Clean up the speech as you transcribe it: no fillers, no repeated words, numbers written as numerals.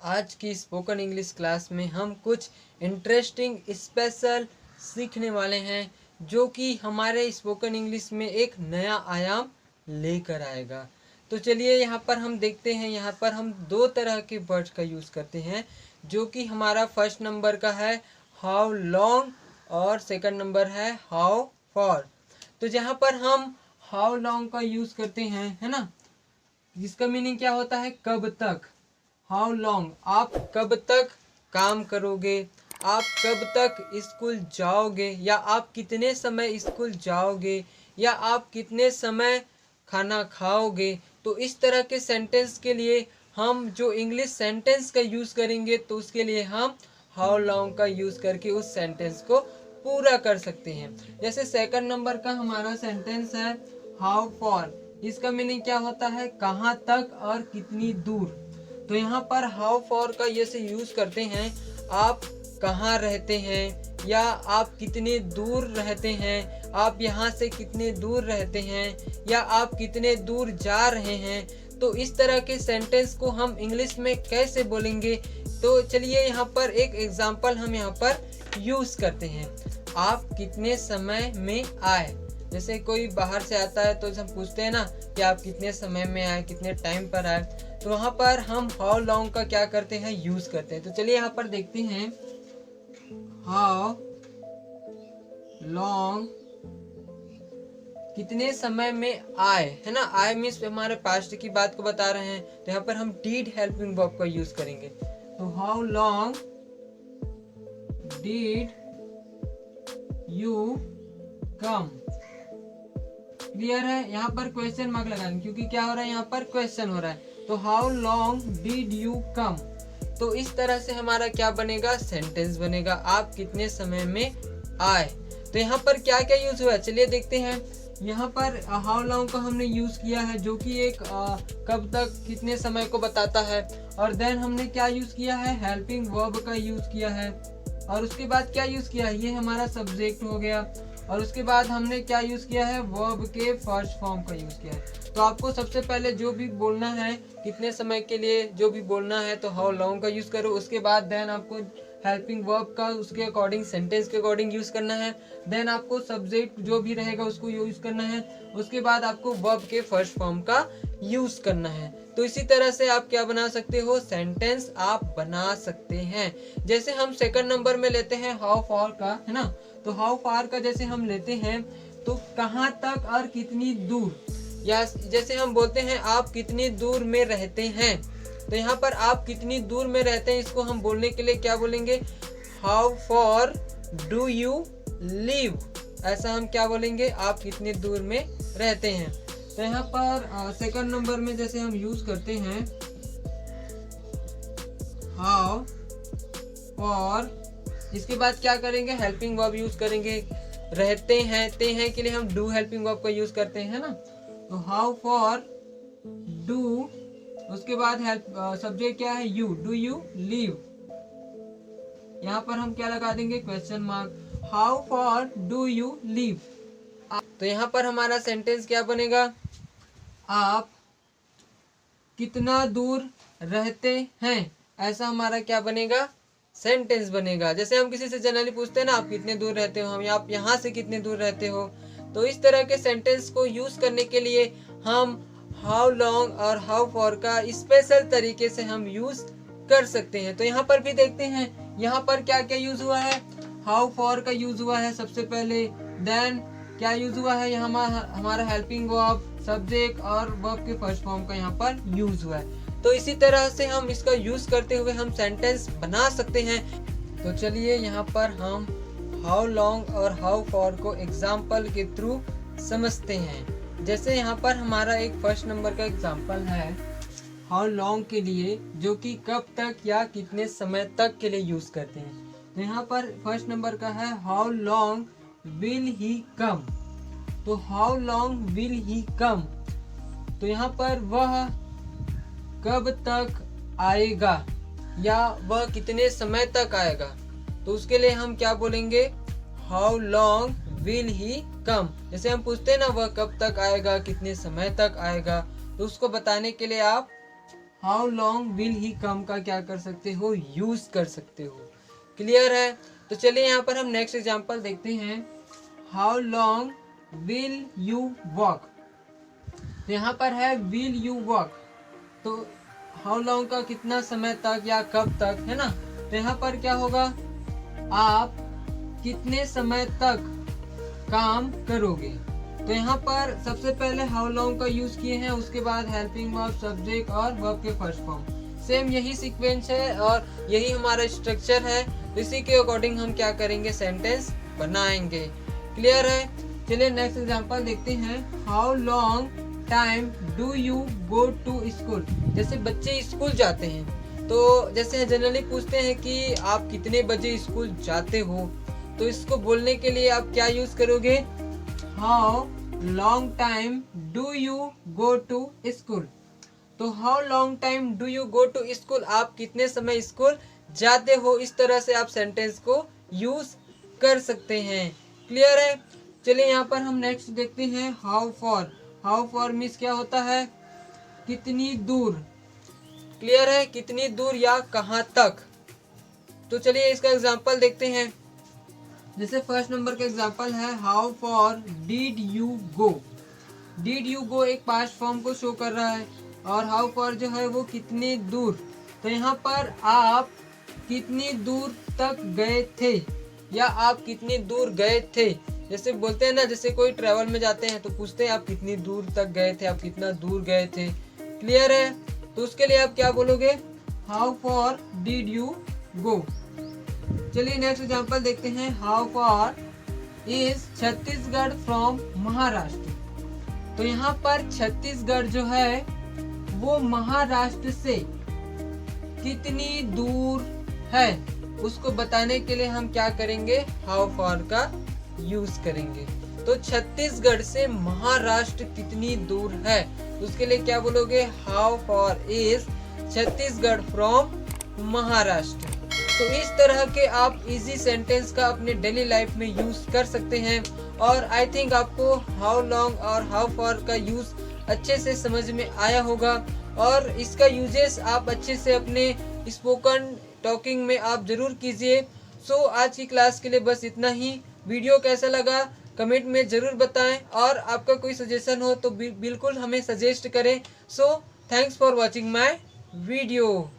आज की spoken English class में हम कुछ इंटरेस्टिंग स्पेशल सीखने वाले हैं जो कि हमारे स्पोकन इंग्लिश में एक नया आयाम लेकर आएगा। तो चलिए यहाँ पर हम देखते हैं। यहाँ पर हम दो तरह के वर्ड्स का यूज़ करते हैं जो कि हमारा फर्स्ट नंबर का है हाउ लॉन्ग और सेकंड नंबर है हाउ फॉर। तो जहाँ पर हम हाउ लॉन्ग का यूज़ करते हैं, है ना, जिसका मीनिंग क्या होता है कब तक। हाउ लॉन्ग, आप कब तक काम करोगे, आप कब तक स्कूल जाओगे, या आप कितने समय स्कूल जाओगे, या आप कितने समय खाना खाओगे। तो इस तरह के सेंटेंस के लिए हम जो इंग्लिश सेंटेंस का यूज़ करेंगे तो उसके लिए हम हाउ लॉन्ग का यूज़ करके उस सेंटेंस को पूरा कर सकते हैं। जैसे सेकंड नंबर का हमारा सेंटेंस है हाउ फॉर। इसका मीनिंग क्या होता है कहाँ तक और कितनी दूर। तो यहाँ पर हाउ फॉर का ये से यूज़ करते हैं आप कहाँ रहते हैं, या आप कितने दूर रहते हैं, आप यहाँ से कितने दूर रहते हैं, या आप कितने दूर जा रहे हैं। तो इस तरह के सेंटेंस को हम इंग्लिश में कैसे बोलेंगे, तो चलिए यहाँ पर एक एग्जांपल हम यहाँ पर यूज़ करते हैं। आप कितने समय में आए। जैसे कोई बाहर से आता है तो हम पूछते हैं ना कि आप कितने समय में आए, कितने टाइम पर आए। तो वहाँ पर हम हाउ लॉन्ग का क्या करते हैं यूज़ करते हैं। तो चलिए यहाँ पर देखते हैं हाउ लॉन्ग कितने समय में आए, है ना। आए मीन्स हमारे पास्ट की बात को बता रहे हैं। तो यहाँ पर हम डिड हेल्पिंग वर्ब का यूज करेंगे। तो how long did you come. Clear है। यहाँ पर क्वेश्चन मार्क लगाएंगे क्योंकि क्या हो रहा है, यहाँ पर क्वेश्चन हो रहा है। तो how long did you come. तो इस तरह से हमारा क्या बनेगा, सेंटेंस बनेगा, आप कितने समय में आए। तो यहाँ पर क्या क्या यूज हुआ है चलिए देखते हैं। यहाँ पर हाउ लॉन्ग का हमने यूज किया है जो कि एक कब तक कितने समय को बताता है। और देन हमने क्या यूज किया है, हेल्पिंग वर्ब का यूज किया है। और उसके बाद क्या यूज किया है, ये हमारा सब्जेक्ट हो गया। और उसके बाद हमने क्या यूज किया है, वर्ब के फर्स्ट फॉर्म का यूज किया है। तो आपको सबसे पहले जो भी बोलना है कितने समय के लिए जो भी बोलना है तो हाउ लॉन्ग का यूज करो। उसके बाद देन आपको हेल्पिंग वर्ब का उसके अकॉर्डिंग सेंटेंस के अकॉर्डिंग यूज करना है। देन आपको सब्जेक्ट जो भी रहेगा उसको यूज करना है। उसके बाद आपको वर्ब के फर्स्ट फॉर्म का यूज करना है। तो इसी तरह से आप क्या बना सकते हो, सेंटेंस आप बना सकते हैं। जैसे हम सेकंड नंबर में लेते हैं हाउ फॉर का, है ना। तो हाउ फार का जैसे हम लेते हैं तो कहाँ तक और कितनी दूर, या जैसे हम बोलते हैं आप कितनी दूर में रहते हैं। तो यहाँ पर आप कितनी दूर में रहते हैं इसको हम बोलने के लिए क्या बोलेंगे, how for do you live. ऐसा हम क्या बोलेंगे, आप कितनी दूर में रहते हैं। तो यहाँ पर सेकंड नंबर में जैसे हम यूज करते हैं हाउ फॉर, इसके बाद क्या करेंगे, हेल्पिंग वर्ब यूज करेंगे। रहते हैं, ते हैं के लिए हम डू हेल्पिंग वर्ब का यूज करते हैं ना। तो हाउ फॉर डू, उसके बाद हेल्प सब्जेक्ट क्या है, यू, डू यू लिव। यहाँ पर हम क्या लगा देंगे, question mark. How for do you live. तो यहाँ पर हमारा सेंटेंस क्या बनेगा, आप कितना दूर रहते हैं, ऐसा हमारा क्या बनेगा, सेंटेंस बनेगा। जैसे हम किसी से जनरली पूछते हैं ना आप कितने दूर रहते हो, हम आप यहाँ से कितने दूर रहते हो। तो इस तरह के सेंटेंस को यूज करने के लिए हम हाउ लॉन्ग और हाउ फॉर का स्पेशल तरीके से हम यूज कर सकते हैं। तो यहाँ पर भी देखते हैं यहाँ पर क्या क्या यूज हुआ है, हाउ फॉर का यूज हुआ है सबसे पहले। देन क्या यूज हुआ है, यहाँ हमारा हेल्पिंग वर्ब, सब्जेक्ट और वर्ब के फर्स्ट फॉर्म का यहाँ पर यूज हुआ है। तो इसी तरह से हम इसका यूज करते हुए हम सेंटेंस बना सकते हैं। तो चलिए यहाँ पर हम हाउ लॉन्ग और हाउ फॉर को एग्जाम्पल के थ्रू समझते हैं। जैसे यहाँ पर हमारा एक फर्स्ट नंबर का एग्जाम्पल है हाउ लॉन्ग के लिए, जो कि कब तक या कितने समय तक के लिए यूज करते हैं। तो यहाँ पर फर्स्ट नंबर का है हाउ लॉन्ग विल ही कम। तो हाउ लॉन्ग विल ही कम, तो यहाँ पर वह कब तक आएगा या वह कितने समय तक आएगा। तो उसके लिए हम क्या बोलेंगे, हाउ लॉन्ग विल ही कम। जैसे हम पूछते हैं ना वह कब तक आएगा, कितने समय तक आएगा, तो उसको बताने के लिए आप हाउ लॉन्ग विल ही कम का क्या कर सकते हो, यूज कर सकते हो। क्लियर है। तो चलिए यहाँ पर हम नेक्स्ट एग्जांपल देखते हैं। How long will you walk. तो यहाँ पर है विल यू वॉक, तो हाउ लॉन्ग का कितना समय तक या कब तक, है ना। तो यहाँ पर क्या होगा, आप कितने समय तक काम करोगे। तो यहाँ पर सबसे पहले हाउ लॉन्ग का यूज किए हैं, उसके बाद हेल्पिंग वर्ब, सब्जेक्ट और वर्ब के फर्स्ट फॉर्म। सेम यही सीक्वेंस है और यही हमारा स्ट्रक्चर है। इसी के अकॉर्डिंग हम क्या करेंगे, सेंटेंस बनाएंगे। क्लियर है। चलिए नेक्स्ट एग्जांपल देखते हैं। How long time do you go to school. जैसे बच्चे स्कूल जाते हैं, तो जैसे जनरली पूछते हैं कि आप कितने बजे स्कूल जाते हो, तो इसको बोलने के लिए आप क्या यूज करोगे, how long time do you go to school. तो how long time do you go to school, आप कितने समय स्कूल जाते हो, इस तरह से आप सेंटेंस को यूज कर सकते हैं। क्लियर है। चलिए यहाँ पर हम नेक्स्ट देखते हैं। How for. How for means क्या होता है, कितनी दूर। क्लियर है, कितनी दूर या कहाँ तक। तो चलिए इसका एग्जांपल देखते हैं। जैसे फर्स्ट नंबर का एग्जांपल है, how for did you go. Did you go एक पास्ट फॉर्म को शो कर रहा है, और हाउ फॉर जो है वो कितनी दूर। तो यहाँ पर आप कितनी दूर तक गए थे या आप कितनी दूर गए थे। जैसे बोलते हैं ना, जैसे कोई ट्रैवल में जाते हैं तो पूछते हैं आप कितनी दूर तक गए थे, आप कितना दूर गए थे। क्लियर है। तो उसके लिए आप क्या बोलोगे, how for did you go. चलिए नेक्स्ट एग्जांपल देखते हैं। How for is Chhattisgarh from Maharashtra. तो यहाँ पर छत्तीसगढ़ जो है वो महाराष्ट्र से कितनी दूर है, उसको बताने के लिए हम क्या करेंगे, हाउ फॉर का यूज करेंगे। तो छत्तीसगढ़ से महाराष्ट्र कितनी दूर है, उसके लिए क्या बोलोगे, how for is Chhattisgarh from Maharashtra. तो इस तरह के आप इजी सेंटेंस का अपने डेली लाइफ में यूज कर सकते हैं। और आई थिंक आपको हाउ लॉन्ग और हाउ फॉर का यूज अच्छे से समझ में आया होगा, और इसका यूजेस आप अच्छे से अपने स्पोकन टॉकिंग में आप जरूर कीजिए। सो आज की क्लास के लिए बस इतना ही। वीडियो कैसा लगा कमेंट में ज़रूर बताएं, और आपका कोई सजेशन हो तो बिल्कुल हमें सजेस्ट करें। So thanks for watching my video.